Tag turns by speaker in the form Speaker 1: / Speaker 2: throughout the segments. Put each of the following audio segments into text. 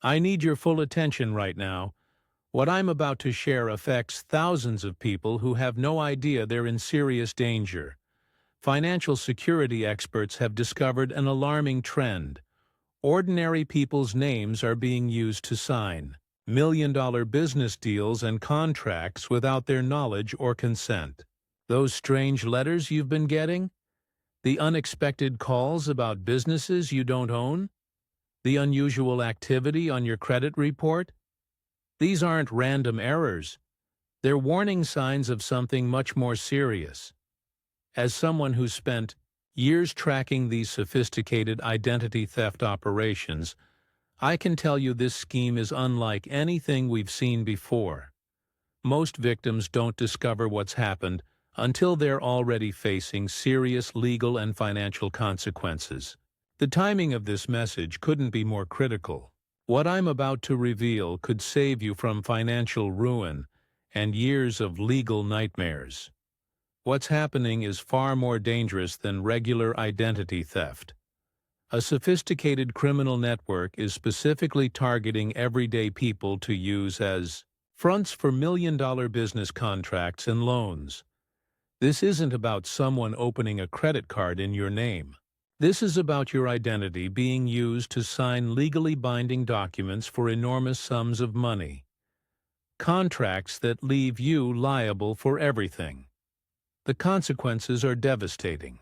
Speaker 1: I need your full attention right now. What I'm about to share affects thousands of people who have no idea they're in serious danger. Financial security experts have discovered an alarming trend. Ordinary people's names are being used to sign million-dollar business deals and contracts without their knowledge or consent. Those strange letters you've been getting? The unexpected calls about businesses you don't own? The unusual activity on your credit report? These aren't random errors. They're warning signs of something much more serious. As someone who's spent years tracking these sophisticated identity theft operations, I can tell you this scheme is unlike anything we've seen before. Most victims don't discover what's happened until they're already facing serious legal and financial consequences. The timing of this message couldn't be more critical. What I'm about to reveal could save you from financial ruin and years of legal nightmares. What's happening is far more dangerous than regular identity theft. A sophisticated criminal network is specifically targeting everyday people to use as fronts for million-dollar business contracts and loans. This isn't about someone opening a credit card in your name. This is about your identity being used to sign legally binding documents for enormous sums of money. Contracts that leave you liable for everything. The consequences are devastating.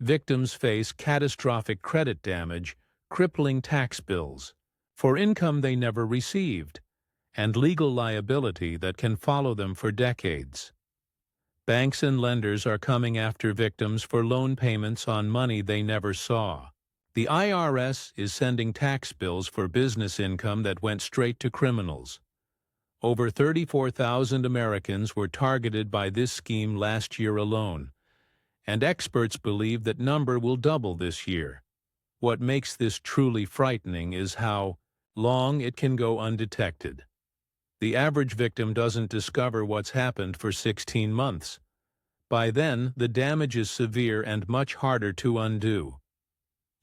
Speaker 1: Victims face catastrophic credit damage, crippling tax bills for income they never received, and legal liability that can follow them for decades. Banks and lenders are coming after victims for loan payments on money they never saw. The IRS is sending tax bills for business income that went straight to criminals. Over 34,000 Americans were targeted by this scheme last year alone, and experts believe that number will double this year. What makes this truly frightening is how long it can go undetected. The average victim doesn't discover what's happened for 16 months. By then, the damage is severe and much harder to undo.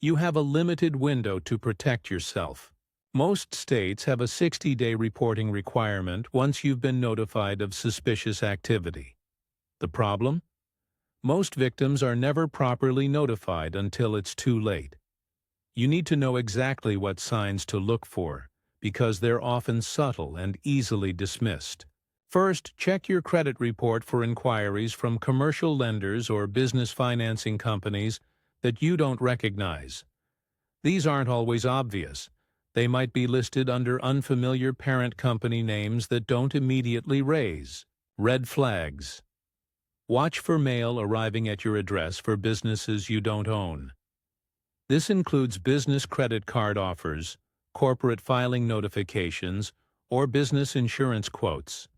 Speaker 1: You have a limited window to protect yourself. Most states have a 60-day reporting requirement once you've been notified of suspicious activity. The problem? Most victims are never properly notified until it's too late. You need to know exactly what signs to look for, because they're often subtle and easily dismissed. First, check your credit report for inquiries from commercial lenders or business financing companies that you don't recognize. These aren't always obvious. They might be listed under unfamiliar parent company names that don't immediately raise red flags. Watch for mail arriving at your address for businesses you don't own. This includes business credit card offers, corporate filing notifications, or business insurance quotes.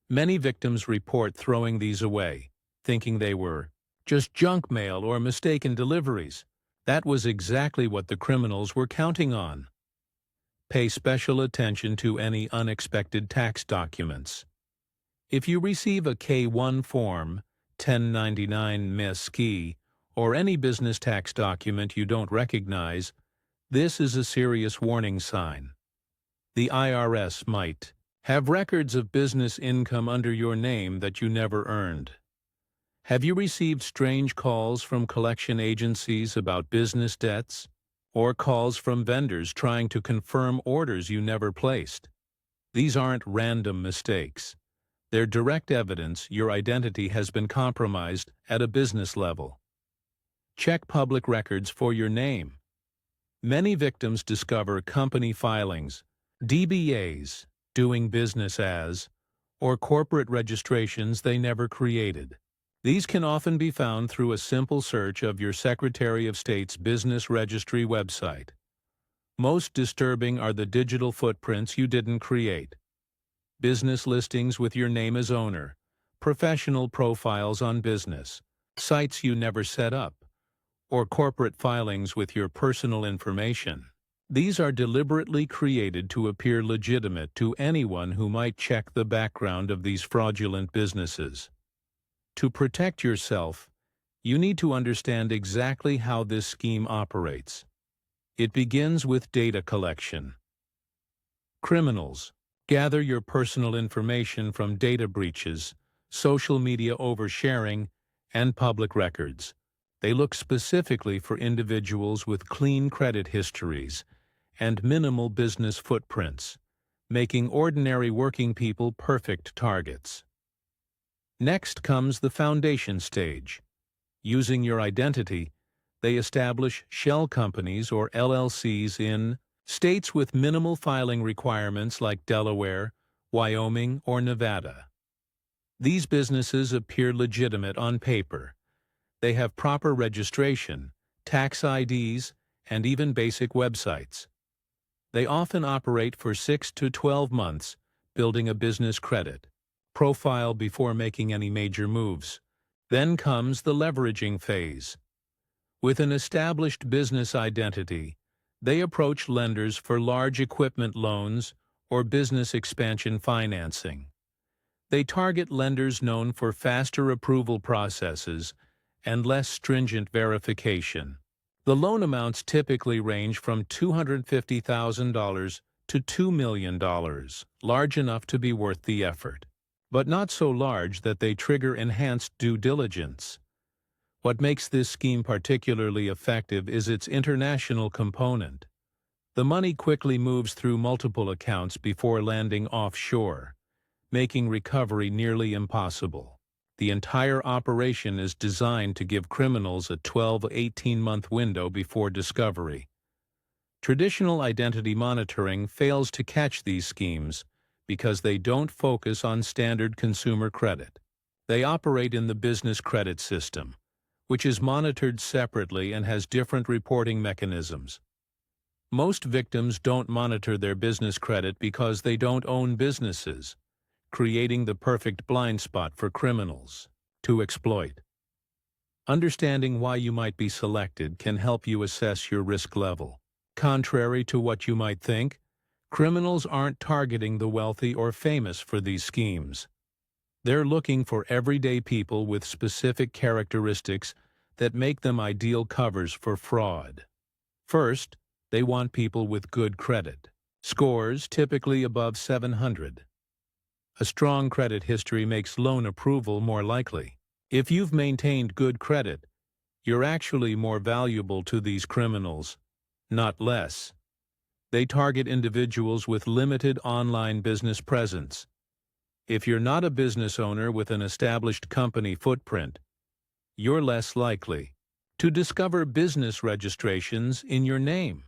Speaker 1: Many victims report throwing these away, thinking they were just junk mail or mistaken deliveries. That was exactly what the criminals were counting on. Pay special attention to any unexpected tax documents. If you receive a K-1 form, 1099 MSKI, or any business tax document you don't recognize, this is a serious warning sign. The IRS might have records of business income under your name that you never earned. Have you received strange calls from collection agencies about business debts, or calls from vendors trying to confirm orders you never placed? These aren't random mistakes. They're direct evidence your identity has been compromised at a business level. Check public records for your name. Many victims discover company filings, DBAs, doing business as, or corporate registrations they never created. These can often be found through a simple search of your Secretary of State's Business Registry website. Most disturbing are the digital footprints you didn't create. Business listings with your name as owner, professional profiles on business, sites you never set up, or corporate filings with your personal information. These are deliberately created to appear legitimate to anyone who might check the background of these fraudulent businesses. To protect yourself, you need to understand exactly how this scheme operates. It begins with data collection. Criminals gather your personal information from data breaches, social media oversharing, and public records. They look specifically for individuals with clean credit histories and minimal business footprints, making ordinary working people perfect targets. Next comes the foundation stage. Using your identity, they establish shell companies or LLCs in states with minimal filing requirements like Delaware, Wyoming, or Nevada. These businesses appear legitimate on paper. They have proper registration, tax IDs, and even basic websites. They often operate for 6 to 12 months, building a business credit profile before making any major moves. Then comes the leveraging phase. With an established business identity, they approach lenders for large equipment loans or business expansion financing. They target lenders known for faster approval processes and less stringent verification. The loan amounts typically range from $250,000 to $2 million, large enough to be worth the effort, but not so large that they trigger enhanced due diligence. What makes this scheme particularly effective is its international component. The money quickly moves through multiple accounts before landing offshore, making recovery nearly impossible. The entire operation is designed to give criminals a 12-18-month window before discovery. Traditional identity monitoring fails to catch these schemes because they don't focus on standard consumer credit. They operate in the business credit system, which is monitored separately and has different reporting mechanisms. Most victims don't monitor their business credit because they don't own businesses, creating the perfect blind spot for criminals to exploit. Understanding why you might be selected can help you assess your risk level. Contrary to what you might think, criminals aren't targeting the wealthy or famous for these schemes. They're looking for everyday people with specific characteristics that make them ideal covers for fraud. First, they want people with good credit. Scores typically above 700. A strong credit history makes loan approval more likely. If you've maintained good credit, you're actually more valuable to these criminals, not less. They target individuals with limited online business presence. If you're not a business owner with an established company footprint, you're less likely to discover business registrations in your name.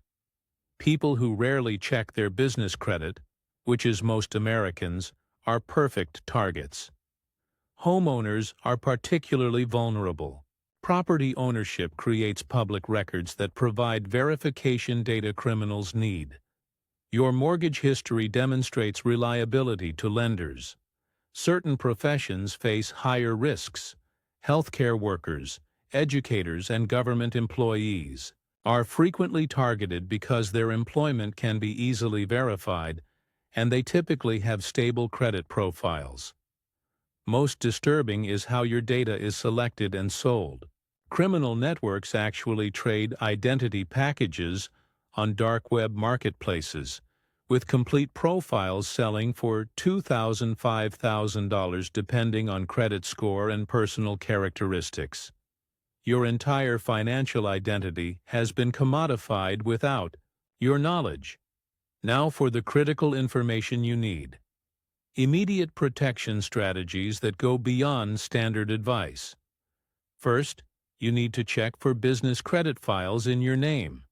Speaker 1: People who rarely check their business credit, which is most Americans, are perfect targets. Homeowners are particularly vulnerable. Property ownership creates public records that provide verification data criminals need. Your mortgage history demonstrates reliability to lenders. Certain professions face higher risks. Healthcare workers, educators, and government employees are frequently targeted because their employment can be easily verified, and they typically have stable credit profiles. Most disturbing is how your data is selected and sold. Criminal networks actually trade identity packages on dark web marketplaces, with complete profiles selling for $2,000 to $5,000 depending on credit score and personal characteristics. Your entire financial identity has been commodified without your knowledge. Now for the critical information you need. Immediate protection strategies that go beyond standard advice. First, you need to check for business credit files in your name.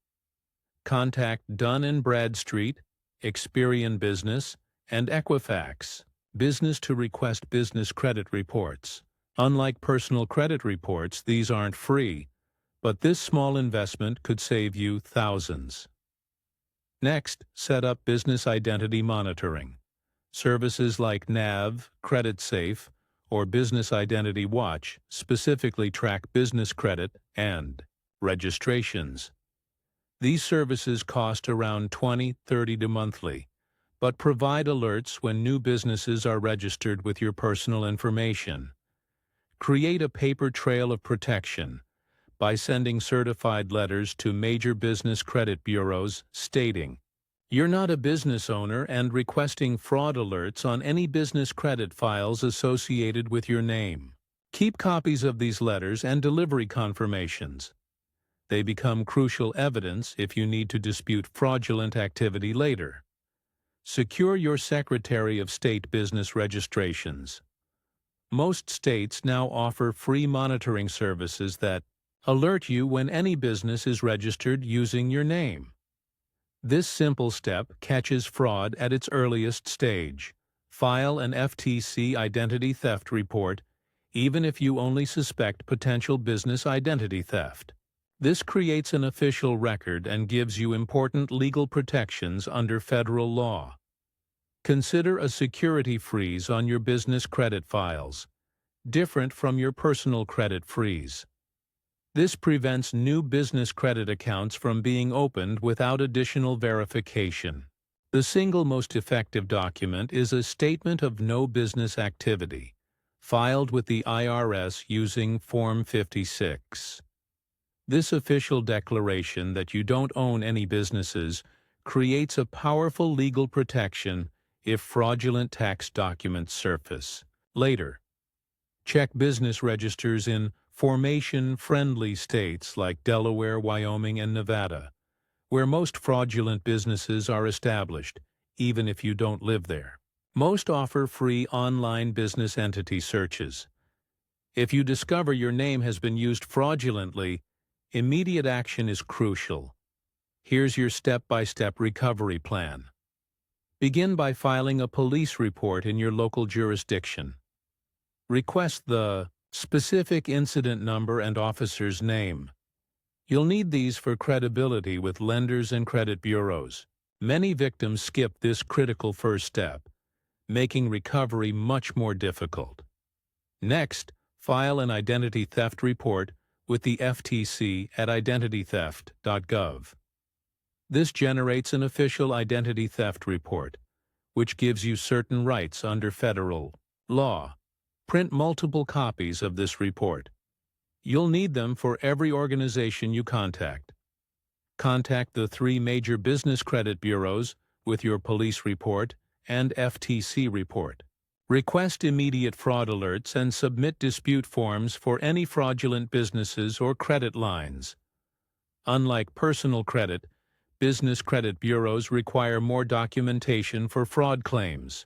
Speaker 1: Contact Dun & Bradstreet, Experian Business, and Equifax Business to request business credit reports. Unlike personal credit reports, these aren't free, but this small investment could save you thousands. Next, set up business identity monitoring. Services like NAV, CreditSafe, or Business Identity Watch specifically track business credit and registrations. These services cost around $20-30 monthly, but provide alerts when new businesses are registered with your personal information. Create a paper trail of protection by sending certified letters to major business credit bureaus stating, You're not a business owner and requesting fraud alerts on any business credit files associated with your name. Keep copies of these letters and delivery confirmations. They become crucial evidence if you need to dispute fraudulent activity later. Secure your Secretary of State business registrations. Most states now offer free monitoring services that alert you when any business is registered using your name. This simple step catches fraud at its earliest stage. File an FTC identity theft report, even if you only suspect potential business identity theft. This creates an official record and gives you important legal protections under federal law. Consider a security freeze on your business credit files, different from your personal credit freeze. This prevents new business credit accounts from being opened without additional verification. The single most effective document is a Statement of No Business Activity, filed with the IRS using Form 56. This official declaration that you don't own any businesses creates a powerful legal protection if fraudulent tax documents surface. Later, check business registers in formation-friendly states like Delaware, Wyoming, and Nevada, where most fraudulent businesses are established, even if you don't live there. Most offer free online business entity searches. If you discover your name has been used fraudulently, immediate action is crucial. Here's your step-by-step recovery plan. Begin by filing a police report in your local jurisdiction. Request the specific incident number and officer's name. You'll need these for credibility with lenders and credit bureaus. Many victims skip this critical first step, making recovery much more difficult. Next, file an identity theft report with the FTC at identitytheft.gov. This generates an official identity theft report, which gives you certain rights under federal law. Print multiple copies of this report. You'll need them for every organization you contact. Contact the 3 major business credit bureaus with your police report and FTC report. Request immediate fraud alerts and submit dispute forms for any fraudulent businesses or credit lines. Unlike personal credit, business credit bureaus require more documentation for fraud claims.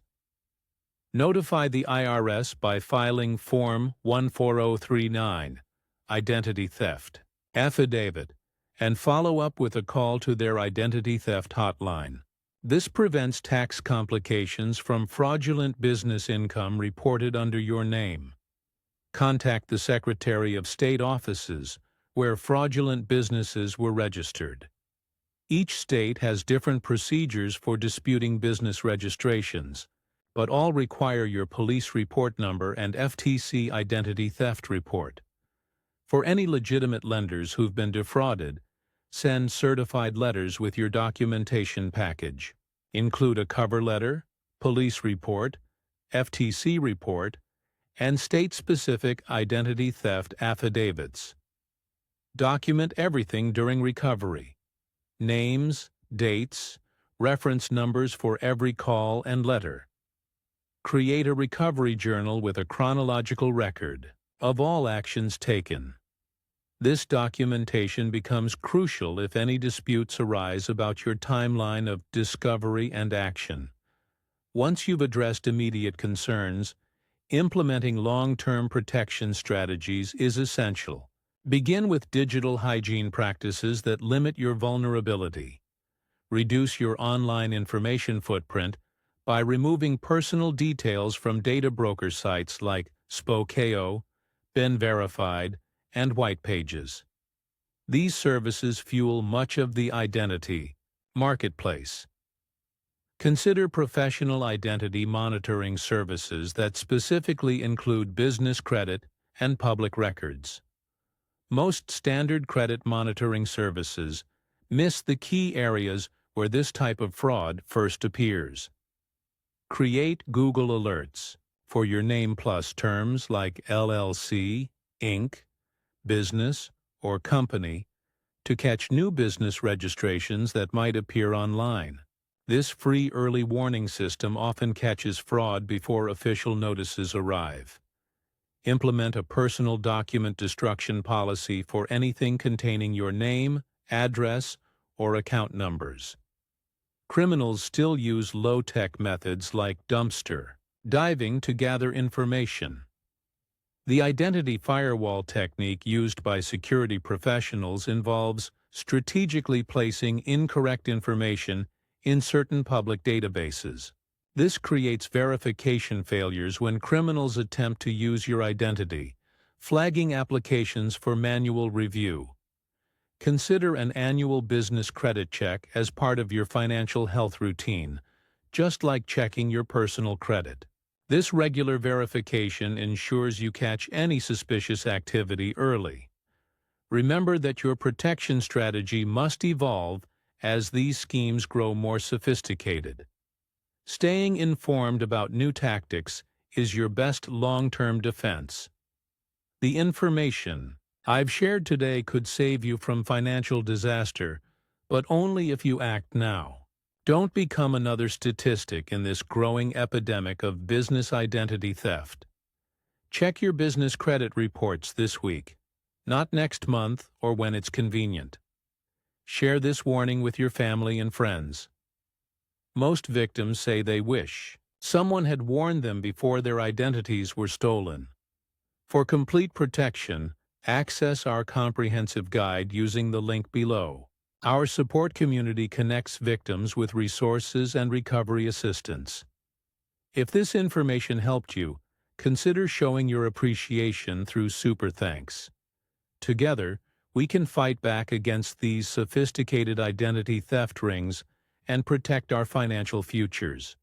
Speaker 1: Notify the IRS by filing Form 14039, Identity Theft Affidavit, and follow up with a call to their identity theft hotline. This prevents tax complications from fraudulent business income reported under your name. Contact the Secretary of State offices where fraudulent businesses were registered. Each state has different procedures for disputing business registrations, but all require your police report number and FTC identity theft report. For any legitimate lenders who've been defrauded, send certified letters with your documentation package. Include a cover letter, police report, FTC report, and state-specific identity theft affidavits. Document everything during recovery: names, dates, reference numbers for every call and letter. Create a recovery journal with a chronological record of all actions taken. This documentation becomes crucial if any disputes arise about your timeline of discovery and action. Once you've addressed immediate concerns, implementing long-term protection strategies is essential. Begin with digital hygiene practices that limit your vulnerability. Reduce your online information footprint by removing personal details from data broker sites like Spokeo, Been Verified, and White Pages. These services fuel much of the identity marketplace. Consider professional identity monitoring services that specifically include business credit and public records. Most standard credit monitoring services miss the key areas where this type of fraud first appears. Create Google Alerts for your name plus terms like LLC, Inc., business, or company to catch new business registrations that might appear online. This free early warning system often catches fraud before official notices arrive. Implement a personal document destruction policy for anything containing your name, address, or account numbers. Criminals still use low-tech methods like dumpster diving to gather information. The identity firewall technique used by security professionals involves strategically placing incorrect information in certain public databases. This creates verification failures when criminals attempt to use your identity, flagging applications for manual review. Consider an annual business credit check as part of your financial health routine, just like checking your personal credit. This regular verification ensures you catch any suspicious activity early. Remember that your protection strategy must evolve as these schemes grow more sophisticated. Staying informed about new tactics is your best long-term defense. The information I've shared today could save you from financial disaster, but only if you act now. Don't become another statistic in this growing epidemic of business identity theft. Check your business credit reports this week, not next month or when it's convenient. Share this warning with your family and friends. Most victims say they wish someone had warned them before their identities were stolen. For complete protection, access our comprehensive guide using the link below. Our support community connects victims with resources and recovery assistance. If this information helped you, consider showing your appreciation through Super Thanks. Together, we can fight back against these sophisticated identity theft rings and protect our financial futures.